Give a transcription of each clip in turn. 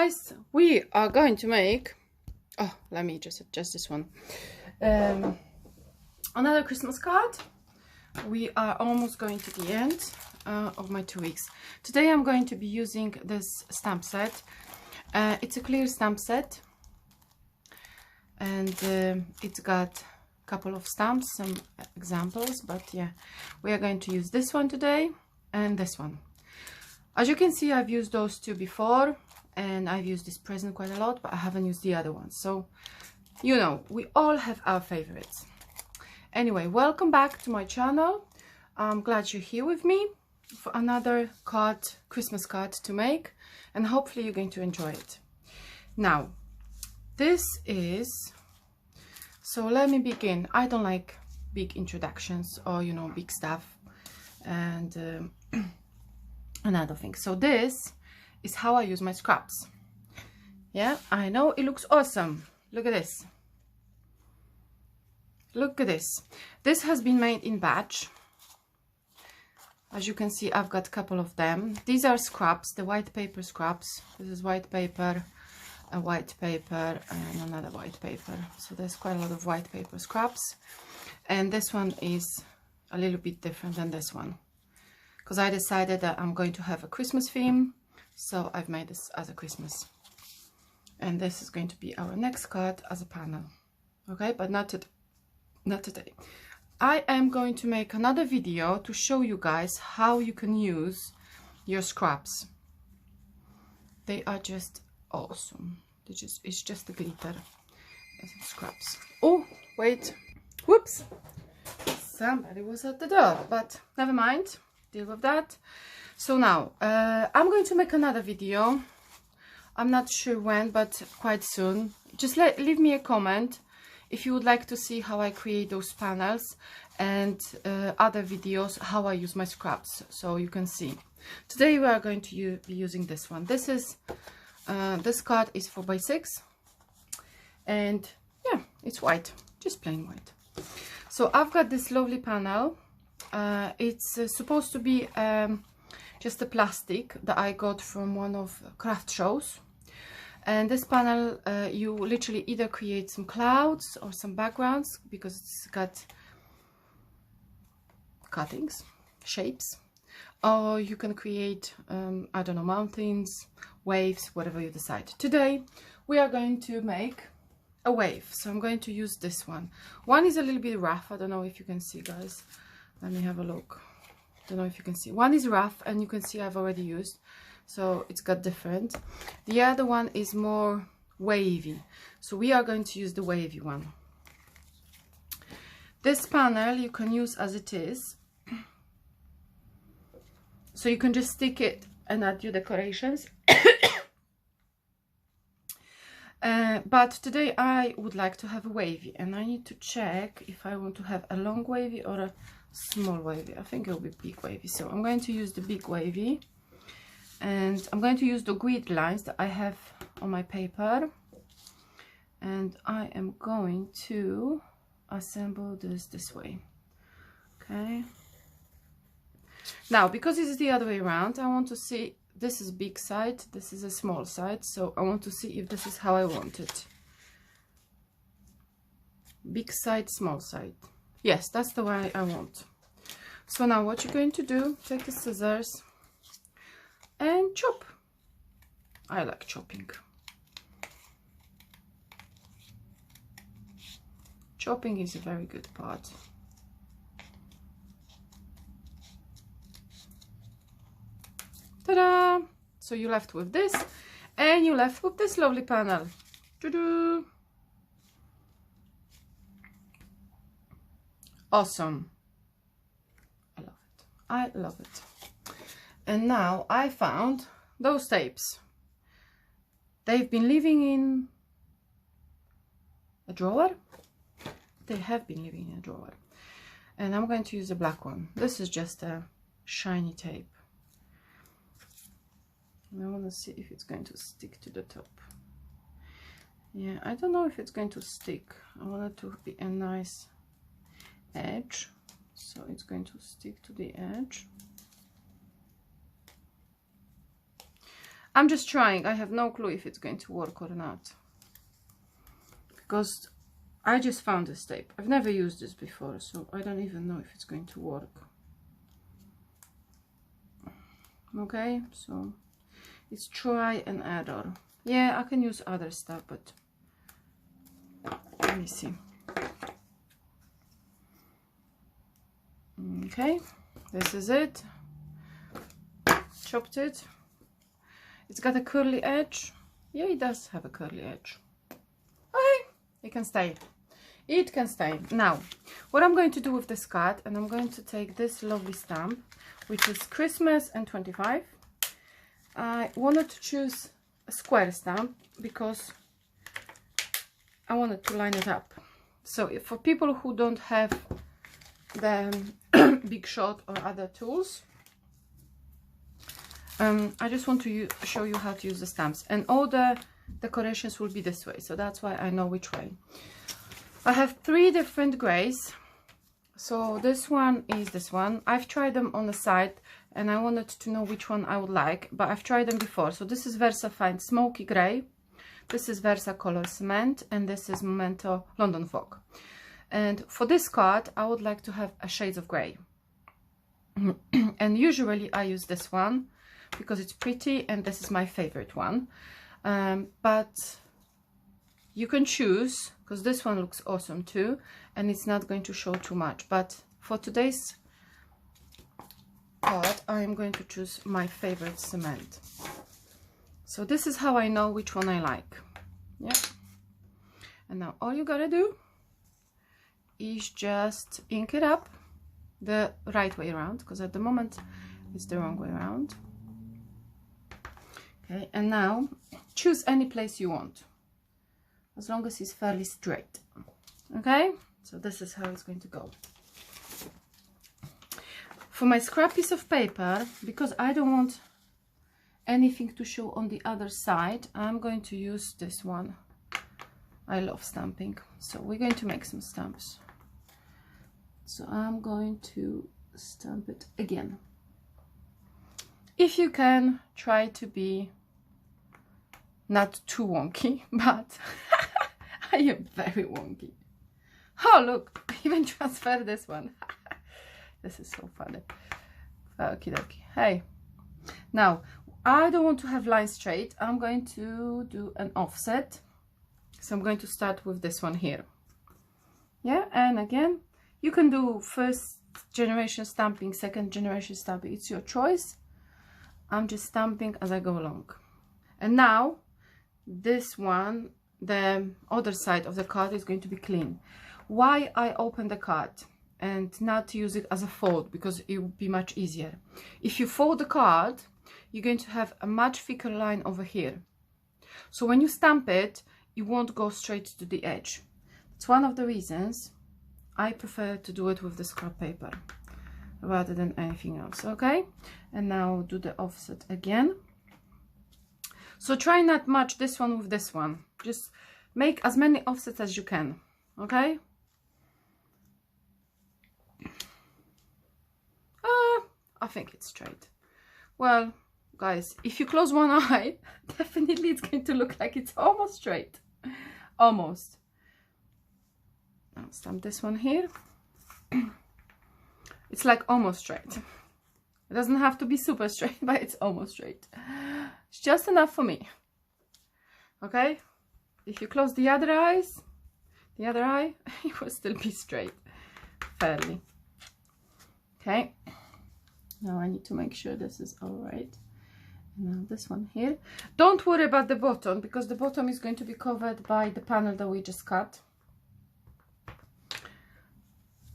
guys, we are going to make, oh, let me just adjust this one, another Christmas card. We are almost going to the end of my 2 weeks. Today I'm going to be using this stamp set. It's a clear stamp set, and it's got a couple of stamps, some examples, but yeah, we are going to use this one today and this one. As you can see, I've used those two before, and I've used this present quite a lot, but I haven't used the other ones. So, you know, we all have our favorites. Anyway, welcome back to my channel. I'm glad you're here with me for another card, Christmas card to make, and hopefully you're going to enjoy it. Now, this is, so let me begin. I don't like big introductions or, you know, big stuff and another thing. So this is how I use my scraps. Yeah, I know it looks awesome. Look at this. Look at this. This has been made in batch. As you can see, I've got a couple of them. These are scraps, the white paper scraps. This is white paper, a white paper, and another white paper. So there's quite a lot of white paper scraps. And this one is a little bit different than this one, because I decided that I'm going to have a Christmas theme, so I've made this as a Christmas. And this is going to be our next card as a panel. Okay, but not today. I am going to make another video to show you guys how you can use your scraps. They are just awesome. It's just the glitter as scraps. Oh, wait. Whoops. Somebody was at the door, but never mind. Deal with that. So now I'm going to make another video. I'm not sure when, but quite soon. Just leave me a comment if you would like to see how I create those panels, and other videos how I use my scraps, so you can see. Today we are going to be using this one. This is this card is 4x6, and yeah, it's white, just plain white. So I've got this lovely panel. It's supposed to be just a plastic that I got from one of craft shows. And this panel, you literally either create some clouds or some backgrounds, because it's got cuttings, shapes, or you can create, I don't know, mountains, waves, whatever you decide. Today, we are going to make a wave, so I'm going to use this one. One is a little bit rough. I don't know if you can see, guys. Let me have a look. Don't know if you can see. One is rough, and you can see I've already used, so it's got different. The other one is more wavy, so we are going to use the wavy one. This panel you can use as it is, so you can just stick it and add your decorations. But today I would like to have a wavy, and I need to check if I want to have a long wavy or a small wavy. I think it will be big wavy, so I'm going to use the big wavy, and I'm going to use the grid lines that I have on my paper, and I am going to assemble this way. Okay, now because it's the other way around, I want to see, this is big side, this is a small side, so I want to see if this is how I want it. Big side, small side. Yes, that's the way I want. So now what you're going to do, take the scissors and chop. I like chopping. Chopping is a very good part. Ta-da! So you're left with this, and you're left with this lovely panel. Doo-doo! Awesome. I love it. I love it. And now I found those tapes. They've been living in a drawer. They have been living in a drawer. And I'm going to use a black one. This is just a shiny tape. And I want to see if it's going to stick to the top. Yeah, I don't know if it's going to stick. I want it to be a nice edge, so it's going to stick to the edge. I'm just trying. I have no clue if it's going to work or not, because I just found this tape. I've never used this before, so I don't even know if it's going to work. Okay, so it's try and error. Yeah, I can use other stuff, but let me see. Okay, this is it. Chopped it. It's got a curly edge. Yeah, it does have a curly edge. Okay, it can stay. It can stay. Now, what I'm going to do with this card, and I'm going to take this lovely stamp, which is Christmas and 25. I wanted to choose a square stamp because I wanted to line it up. So for people who don't have the Big Shot or other tools, I just want to show you how to use the stamps, and all the decorations will be this way, so that's why I know which way. I have 3 different grays. So this one is this one. I've tried them on the side and I wanted to know which one I would like, but I've tried them before. So this is VersaFine Smoky Grey, this is Versacolor Cement, and this is Memento London Fog. And for this card I would like to have a shades of grey. And usually I use this one because it's pretty and this is my favorite one. But you can choose, because this one looks awesome too, and it's not going to show too much. But for today's part, I'm going to choose my favorite cement. So this is how I know which one I like. Yeah. And now all you gotta do is just ink it up the right way around, because at the moment it's the wrong way around. Okay, and now choose any place you want, as long as it's fairly straight. Okay, so this is how it's going to go. For my scrap piece of paper, because I don't want anything to show on the other side, I'm going to use this one. I love stamping, so we're going to make some stamps. So I'm going to stamp it again. If you can, try to be not too wonky, but I am very wonky. Oh look, I even transfer this one. This is so funny. Okie dokie. Hey, now I don't want to have lines straight. I'm going to do an offset. So I'm going to start with this one here. Yeah, and again, you can do first generation stamping, second generation stamping. It's your choice. I'm just stamping as I go along. And now this one, the other side of the card, is going to be clean. Why I open the card and not use it as a fold? Because it would be much easier. If you fold the card, you're going to have a much thicker line over here. So when you stamp it, it won't go straight to the edge. It's one of the reasons I prefer to do it with the scrap paper rather than anything else. Okay, and now do the offset again. So try not match this one with this one. Just make as many offsets as you can. Okay. I think it's straight. Well, guys, if you close one eye, definitely it's going to look like it's almost straight. Almost. Now stamp this one here. It's like almost straight. It doesn't have to be super straight, but it's almost straight. It's just enough for me. Okay? If you close the other eye, it will still be straight. Fairly. Okay. Now I need to make sure this is all right. Now this one here. Don't worry about the bottom, because the bottom is going to be covered by the panel that we just cut.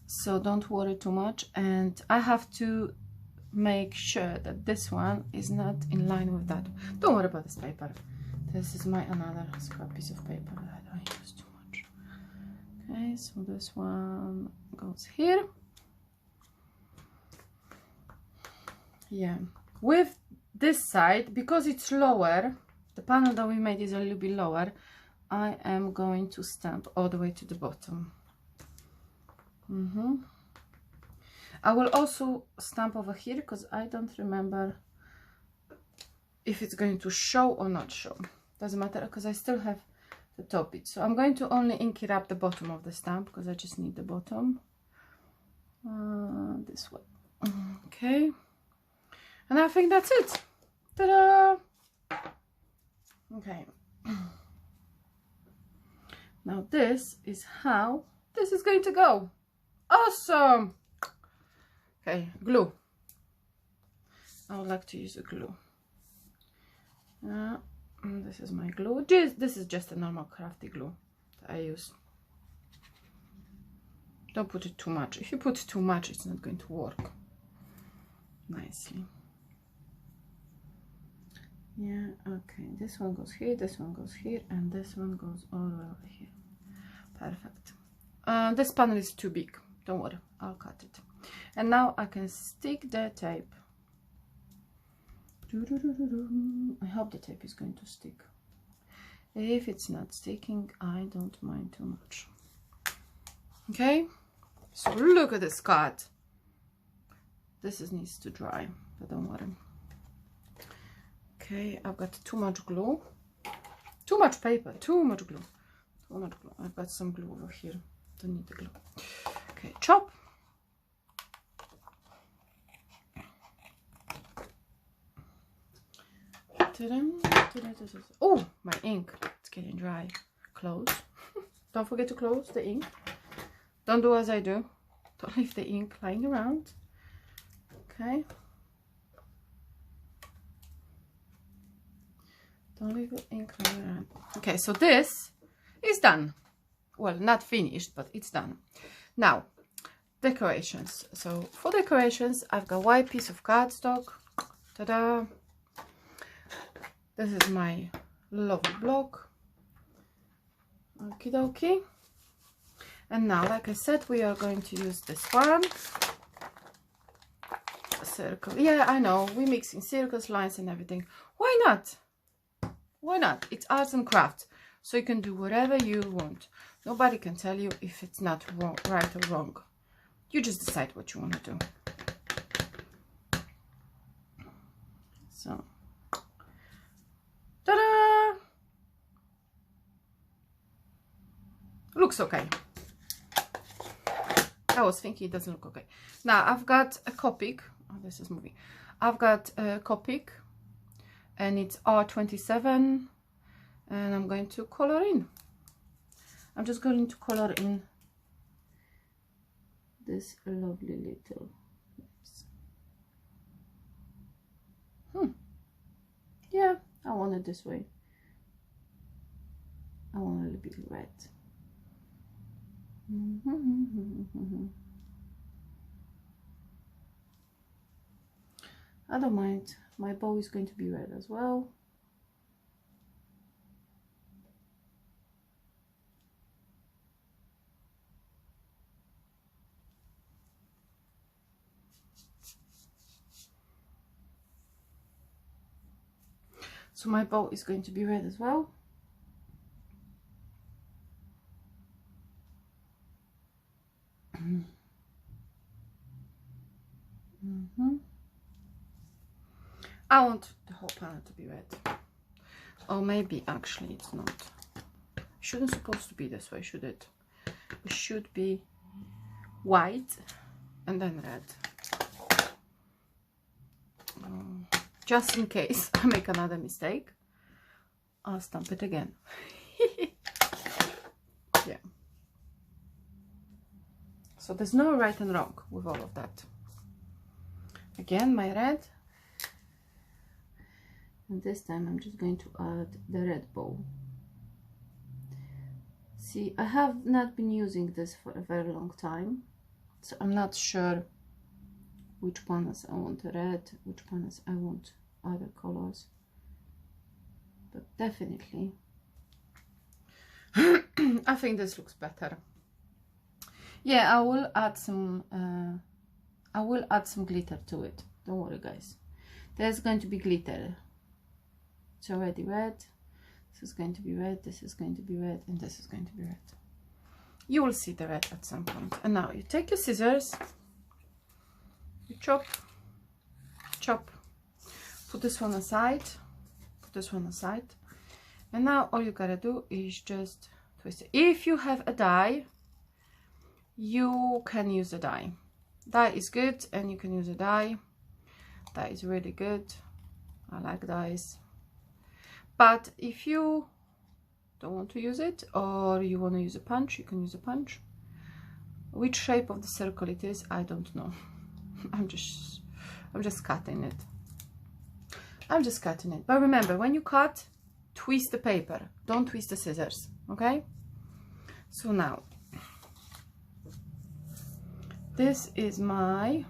So don't worry too much. And I have to make sure that this one is not in line with that. Don't worry about this paper. This is my another scrap piece of paper that I don't use too much. Okay, so this one goes here. Yeah, with this side, because it's lower, the panel that we made is a little bit lower, I am going to stamp all the way to the bottom. I will also stamp over here because I don't remember if it's going to show or not show. Doesn't matter, because I still have to top it. So I'm going to only ink it up the bottom of the stamp, because I just need the bottom. This way. Okay. And I think that's it. Ta-da! Okay. Now this is how this is going to go. Awesome! Okay, glue. I would like to use a glue. This is my glue. This is just a normal crafty glue that I use. Don't put it too much. If you put too much, it's not going to work nicely. Yeah, okay. This one goes here, this one goes here, and this one goes all over here. Perfect. This panel is too big. Don't worry, I'll cut it. And now I can stick the tape. I hope the tape is going to stick. If it's not sticking, I don't mind too much. Okay, so look at this cut. This needs to dry, but don't worry. Okay, I've got too much glue, too much paper, too much glue, too much glue. I've got some glue over here. Don't need the glue. Okay, chop. Oh, my ink, it's getting dry. Close. Don't forget to close the ink. Don't do as I do. Don't leave the ink lying around. Okay. Don't leave the ink lying around. Okay, so this is done. Well, not finished, but it's done. Now, decorations. So for decorations, I've got white piece of cardstock. Ta-da! This is my lovely block. Okie dokie. And now, like I said, we are going to use this one. A circle. Yeah, I know. We're mixing circles, lines, and everything. Why not? Why not? It's arts and crafts. So you can do whatever you want. Nobody can tell you if it's not wrong, right or wrong. You just decide what you want to do. So. Ta-da! Looks okay. I was thinking it doesn't look okay. Now I've got a Copic. Oh, this is moving. I've got a Copic, and it's R27, and I'm going to color in. I'm just going to color in this lovely little lips. Yeah, I want it this way. I want a little bit red. I don't mind. My bow is going to be red as well. So my bow is going to be red as well. I want the whole panel to be red. Or maybe actually it's not. It shouldn't supposed to be this way, should it? It should be white and then red. Just in case I make another mistake, I'll stamp it again. Yeah. So there's no right and wrong with all of that. Again, my red. And this time I'm just going to add the red bow. See, I have not been using this for a very long time, so I'm not sure which ones I want red, which ones I want other colors, but definitely I think this looks better. Yeah, I will add some glitter to it. Don't worry, guys. There's going to be glitter. It's already red. This is going to be red, this is going to be red, and this is going to be red. You will see the red at some point. And now you take your scissors, you chop, chop, put this one aside, put this one aside. And now all you gotta do is just twist it. If you have a die, you can use a die. Die is good, and you can use a die. That is really good. I like dies. But if you don't want to use it, or you want to use a punch, you can use a punch. Which shape of the circle it is, I don't know. I'm just cutting it. I'm just cutting it. But remember, when you cut, twist the paper. Don't twist the scissors, okay? So now, this is my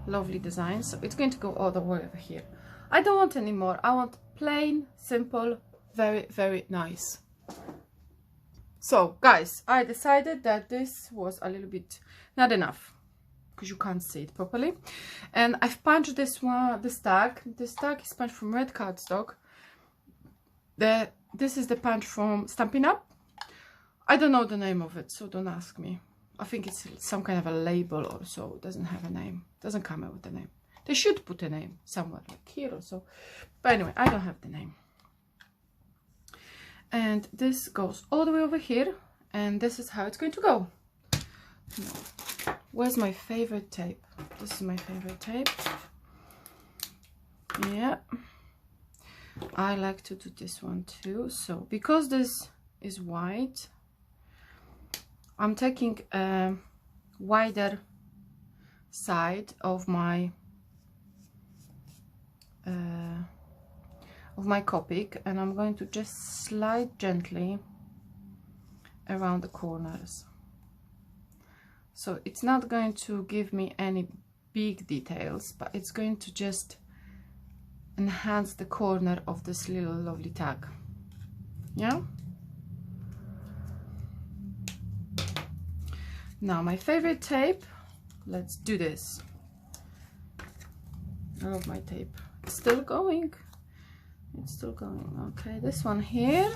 lovely design. So it's going to go all the way over here. I don't want any more. I want plain, simple, very, very nice. So guys, I decided that this was a little bit not enough, because you can't see it properly, and I've punched this one, this tag is punched from red cardstock. This is the punch from Stampin' Up. I don't know the name of it, so don't ask me. I think it's some kind of a label or so. It doesn't have a name, doesn't come out with a name. They should put a name somewhere, like here or so, but anyway, I don't have the name. And this goes all the way over here, and this is how it's going to go. Now, where's my favorite tape? This is my favorite tape. Yeah, I like to do this one too. So because this is white, I'm taking a wider side of my Copic, and I'm going to just slide gently around the corners. So it's not going to give me any big details, but it's going to just enhance the corner of this little lovely tag. Yeah. Now my favorite tape. Let's do this. I love my tape. It's still going. It's still going. Okay, this one here,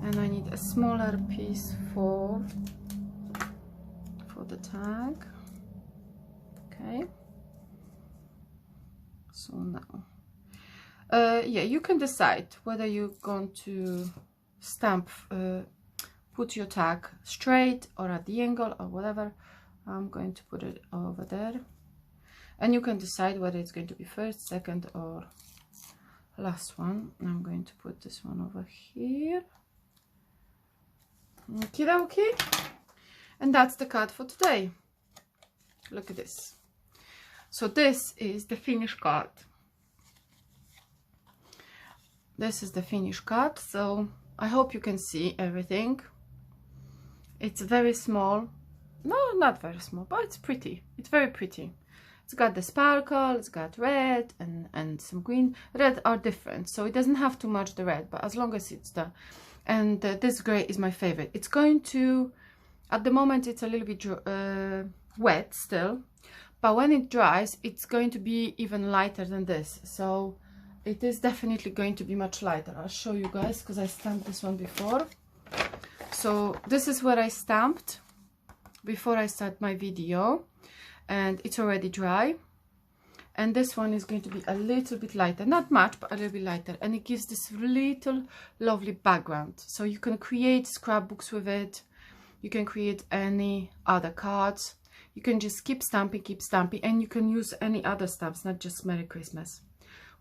and I need a smaller piece for the tag. Okay, so now yeah, you can decide whether you're going to stamp put your tag straight or at the angle or whatever. I'm going to put it over there, and you can decide whether it's going to be first, second, or last one. I'm going to put this one over here. Okie dokie. And that's the card for today. Look at this. So this is the finished card. This is the finished card. So I hope you can see everything. It's very small. No, not very small, but it's pretty. It's very pretty. It's got the sparkle, it's got red and some green. Red are different, so it doesn't have too much the red, but as long as it's the... And this gray is my favorite. It's going to... At the moment, it's a little bit wet still, but when it dries, it's going to be even lighter than this. So it is definitely going to be much lighter. I'll show you guys, because I stamped this one before. So this is where I stamped before I start my video, and it's already dry. And this one is going to be a little bit lighter, not much, but a little bit lighter, and it gives this little lovely background. So you can create scrapbooks with it, you can create any other cards, you can just keep stamping, and you can use any other stamps, not just Merry Christmas.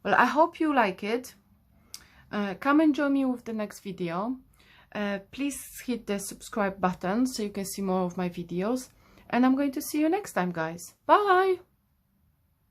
Well, I hope you like it. Come and join me with the next video. Please hit the subscribe button so you can see more of my videos, and I'm going to see you next time, guys. Bye.